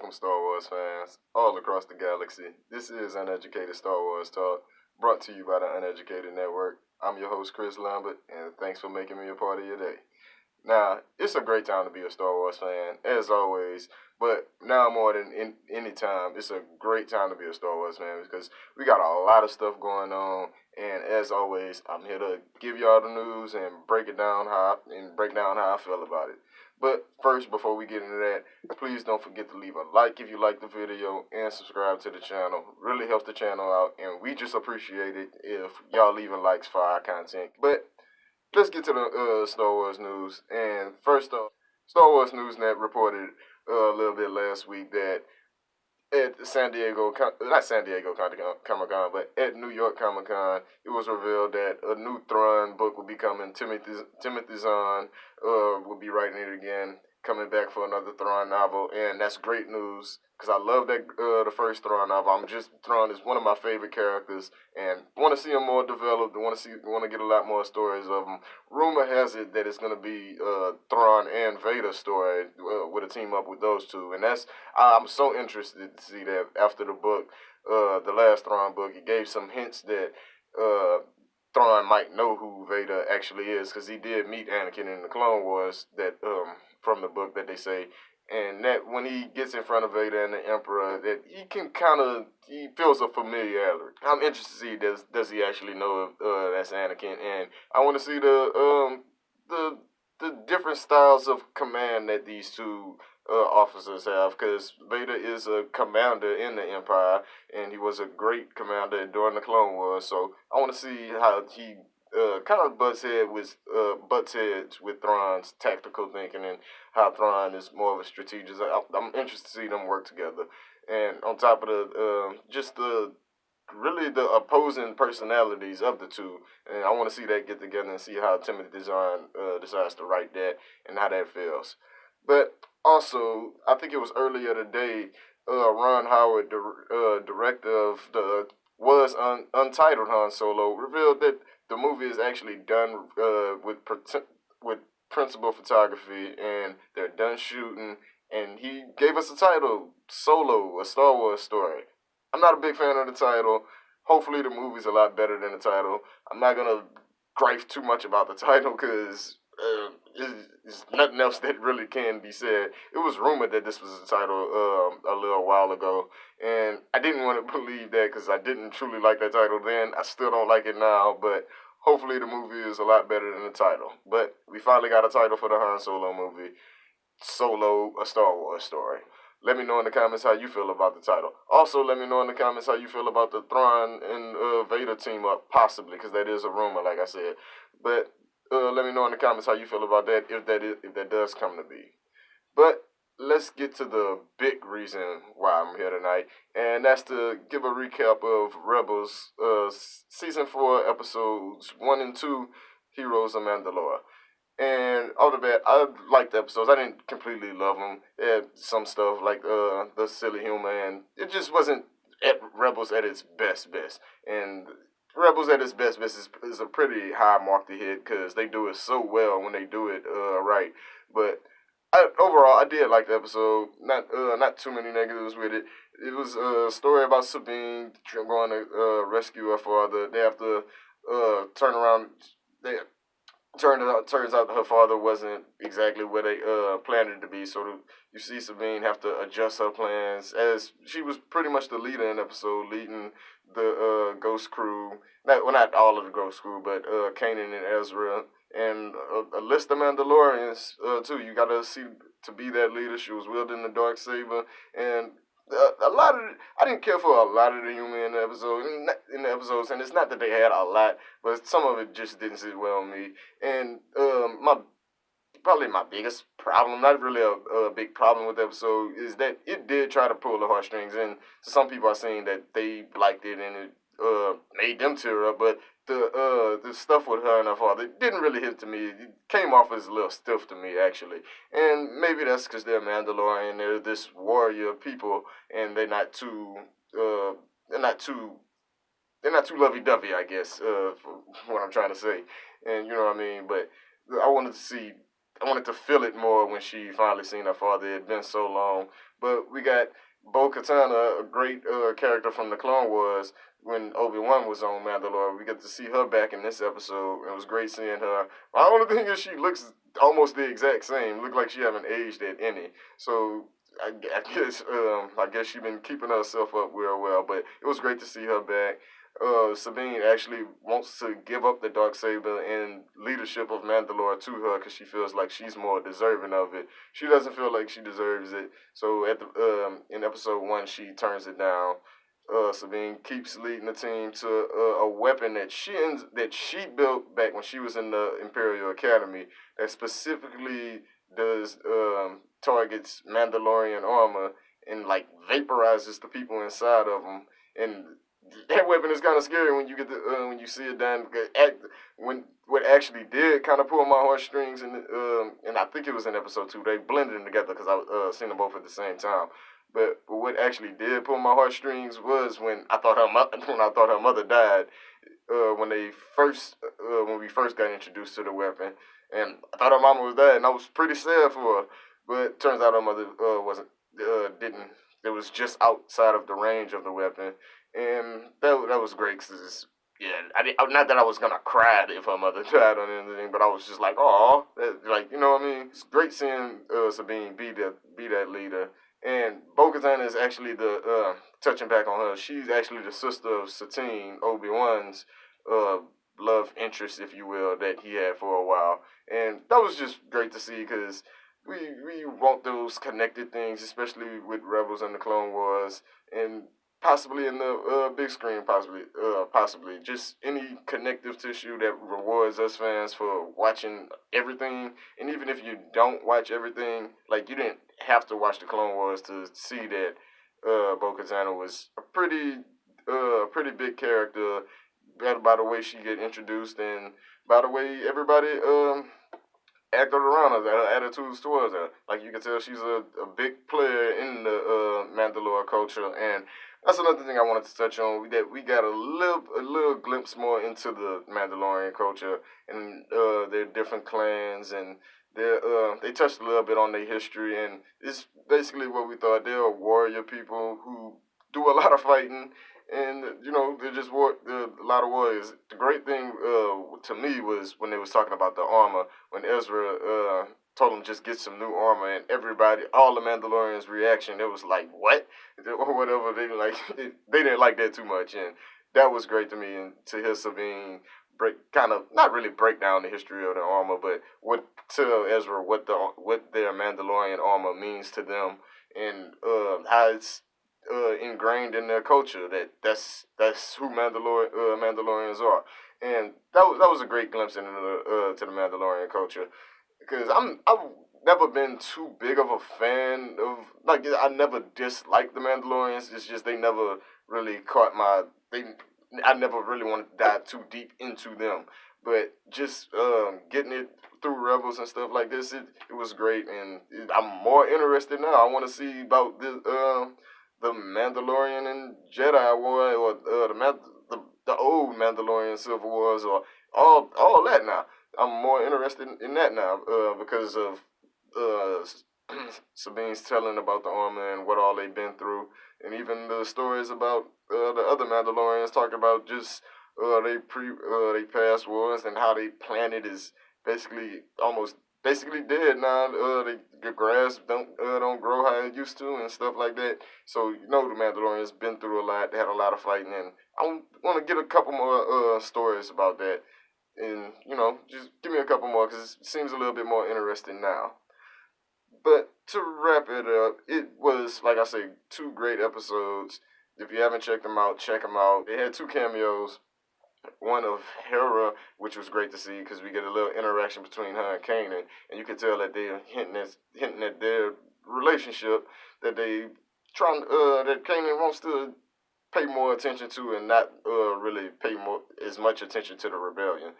welcome Star Wars fans all across the galaxy. This is Uneducated Star Wars Talk, brought to you by the Uneducated Network. I'm your host, Chris Lambert, and thanks for making me a part of your day. Now, it's a great time to be a Star Wars fan, as always, but now more than any time, it's a great time to be a Star Wars fan because we got a lot of stuff going on, and as always, I'm here to give y'all the news and break down how I feel about it. But first, before we get into that, please don't forget to leave a like if you like the video and subscribe to the channel. Really helps the channel out, and we just appreciate it if y'all leaving likes for our content. But let's get to the Star Wars news. And first off, Star Wars Newsnet reported a little bit last week that at not San Diego Comic Con, but at New York Comic Con, it was revealed that a new Thrawn book will be coming. Timothy Zahn will be writing it again, coming back for another Thrawn novel, and that's great news because I love that the first Thrawn novel. Thrawn is one of my favorite characters, and want to see him more developed. Want to get a lot more stories of him. Rumor has it that it's going to be Thrawn and Vader story with a team up with those two, and I'm so interested to see that after the book, the last Thrawn book, it gave some hints that Thrawn might know who Vader actually is because he did meet Anakin in the Clone Wars from the book that they say. And that when he gets in front of Vader and the Emperor, that he feels a familiarity. I'm interested to see does he actually know that's Anakin, and I want to see the different styles of command that these two officers have, because Vader is a commander in the Empire, and he was a great commander during the Clone Wars. So I want to see how he kind of butts heads with Thrawn's tactical thinking and how Thrawn is more of a strategist. I'm interested to see them work together. And on top of the opposing personalities of the two, and I want to see that get together and see how Timothy Zahn decides to write that and how that feels. But also, I think it was earlier today, Ron Howard, director of the Untitled Han Solo, revealed that the movie is actually done with principal photography, and they're done shooting. And he gave us the title, Solo, a Star Wars story. I'm not a big fan of the title. Hopefully the movie's a lot better than the title. I'm not going to gripe too much about the title because there's nothing else that really can be said. It was rumored that this was the title a little while ago, and I didn't want to believe that because I didn't truly like that title then. I still don't like it now, but hopefully the movie is a lot better than the title. But we finally got a title for the Han Solo movie, Solo, a Star Wars story. Let me know in the comments how you feel about the title. Also, let me know in the comments how you feel about the Thrawn and Vader team up, possibly, because that is a rumor, like I said. But let me know in the comments how you feel about that, if that does come to be. But let's get to the big reason why I'm here tonight, and that's to give a recap of Rebels, Season 4, Episodes 1 and 2, Heroes of Mandalore. And all of that, I liked the episodes. I didn't completely love them. It had some stuff like the silly humor, and it just wasn't at Rebels at its best. And Rebels at its best is a pretty high mark to hit because they do it so well when they do it right. But overall, I did like the episode. Not too many negatives with it. It was a story about Sabine going to rescue her father. They have to turn around. Turns out her father wasn't exactly what they planned it to be. So you see Sabine have to adjust her plans, as she was pretty much the leader in the episode, leading the Ghost crew. Not all of the Ghost crew, but Kanan and Ezra, and a list of Mandalorians too. You got to see to be that leader. She was wielding the dark saber, and I didn't care for a lot of the humor in the episodes, and it's not that they had a lot, but some of it just didn't sit well with me. And probably my biggest problem, not really a big problem with the episode, is that it did try to pull the heartstrings, and some people are saying that they liked it and it made them tear up, but the stuff with her and her father didn't really hit to me. It came off as a little stiff to me, actually. And maybe that's because they're Mandalorian, they're this warrior people, and they're not too lovey-dovey, I guess, for what I'm trying to say. And you know what I mean? But I wanted to see I wanted to feel it more when she finally seen her father. It had been so long. But we got Bo-Katan, a great character from the Clone Wars. When Obi-Wan was on Mandalore, we get to see her back in this episode. It was great seeing her. My only thing is she looks almost the exact same. Look like she haven't aged at any. So I guess she's been keeping herself up real well. But it was great to see her back. Sabine actually wants to give up the Darksaber and leadership of Mandalore to her because she feels like she's more deserving of it. She doesn't feel like she deserves it, so at the in episode 1 she turns it down. Sabine keeps leading the team to a weapon that she built back when she was in the Imperial Academy that specifically does targets Mandalorian armor and like vaporizes the people inside of them. And that weapon is kind of scary when you get when you see it done. When what actually did kind of pull my heartstrings, and I think it was in episode 2. They blended them together because I seen them both at the same time. But what actually did pull my heartstrings was when I thought her mother died. When we first got introduced to the weapon, and I thought her mama was dead, and I was pretty sad for her. But turns out her mother wasn't didn't. It was just outside of the range of the weapon, and that was great because yeah, not that I was gonna cry if her mother died or anything, but I was just like, oh, like you know what I mean. It's great seeing Sabine be that leader, and Bo-Katan is actually the touching back on her. She's actually the sister of Satine, Obi-Wan's uh love interest, if you will, that he had for a while, and that was just great to see because we want those connected things, especially with Rebels and the Clone Wars, and possibly in the big screen, possibly just any connective tissue that rewards us fans for watching everything. And even if you don't watch everything, like you didn't have to watch the Clone Wars to see that Bo-Katan was a pretty big character. By the way she get introduced, and by the way everybody acted around her, her attitudes towards her. Like you can tell she's a big player in the Mandalore culture, and that's another thing I wanted to touch on. We got a little glimpse more into the Mandalorian culture and their different clans, and they touched a little bit on their history, and it's basically what we thought. They're warrior people who do a lot of fighting, and they're just a lot of warriors. The great thing to me was when they was talking about the armor, when Ezra told them just get some new armor, and everybody, all the Mandalorians' reaction, it was like what or whatever. They like they didn't like that too much, and that was great to me. And to hear Sabine kind of not really break down the history of the armor, but tell Ezra what their Mandalorian armor means to them, and how it's ingrained in their culture that's who Mandalorians are, and that was a great glimpse into to the Mandalorian culture because I've never been too big of a fan of like I never disliked the Mandalorians. It's just they never really caught my they I never really wanted to dive too deep into them, but just getting it through Rebels and stuff like this, it was great, and I'm more interested now. I want to see about the Mandalorian and Jedi War, or the old Mandalorian Civil Wars, or all that now. I'm more interested in that now because of uh, Sabine's telling about the armor and what all they've been through, and even the stories about the other Mandalorians talking about just they past wars and how they planet is basically dead now. The grass don't grow how it used to and stuff like that. So the Mandalorians been through a lot. They had a lot of fighting, and I want to get a couple more stories about that. And just give me a couple more because it seems a little bit more interesting now. But to wrap it up, it was like I say, 2 great episodes. If you haven't checked them out, check them out. They had 2 cameos, one of Hera, which was great to see because we get a little interaction between her and Kanan, and you can tell that they're hinting at their relationship, that that Kanan wants to pay more attention to and not really pay as much attention to the rebellion.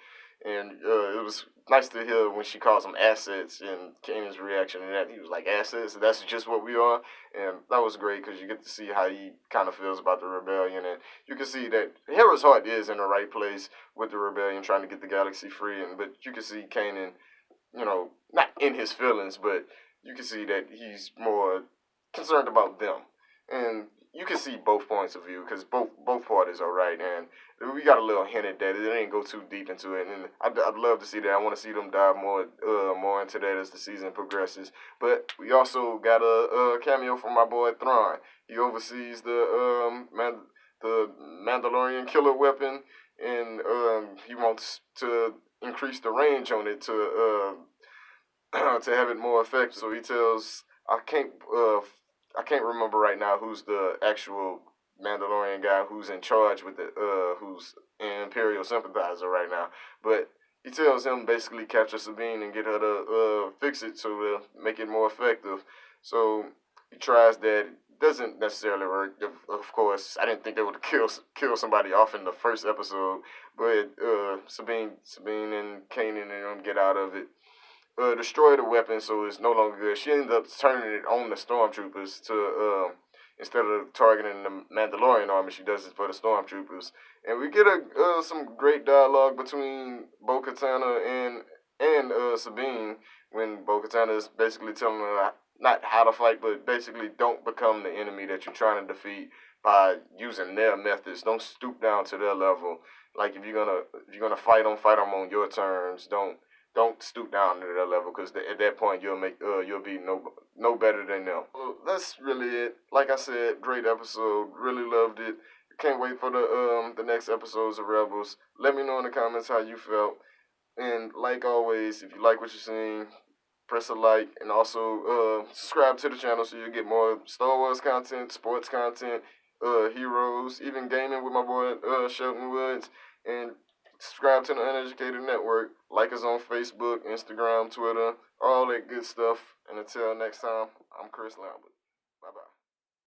And it was nice to hear when she calls them assets, and Kanan's reaction to that. He was like, assets? That's just what we are? And that was great because you get to see how he kind of feels about the rebellion. And you can see that Hera's heart is in the right place with the rebellion, trying to get the galaxy free. But you can see Kanan not in his feelings, but you can see that he's more concerned about them. And you can see both points of view because both parties are right. And we got a little hint at that. It didn't go too deep into it, and I'd love to see that. I want to see them dive more into that as the season progresses. But we also got a cameo from my boy Thrawn. He oversees the Mandalorian killer weapon, and he wants to increase the range on it to have it more effective. So he tells I can't remember right now who's the actual Mandalorian guy who's in charge with who's an Imperial sympathizer right now, but he tells him basically capture Sabine and get her to fix it so to make it more effective. So he tries that. Doesn't necessarily work. Of course, I didn't think they would kill somebody off in the first episode, but Sabine and Kanan and them get out of it, destroy the weapon so it's no longer good. She ends up turning it on the stormtroopers to instead of targeting the Mandalorian army, she does it for the stormtroopers. And we get some great dialogue between Bo-Katan and Sabine when Bo-Katan is basically telling her not how to fight, but basically don't become the enemy that you're trying to defeat by using their methods. Don't stoop down to their level. Like if you're gonna fight them on your terms. Don't stoop down to their level because at that point you'll be no better than them. Well, that's really it. Like I said, great episode. Really loved it. Can't wait for the next episodes of Rebels. Let me know in the comments how you felt. And like always, if you like what you're seeing, press a like and also subscribe to the channel so you get more Star Wars content, sports content, heroes, even gaming with my boy Shelton Woods, and subscribe to the Uneducated Network. Like us on Facebook, Instagram, Twitter, all that good stuff. And until next time, I'm Chris Lambert. Bye bye.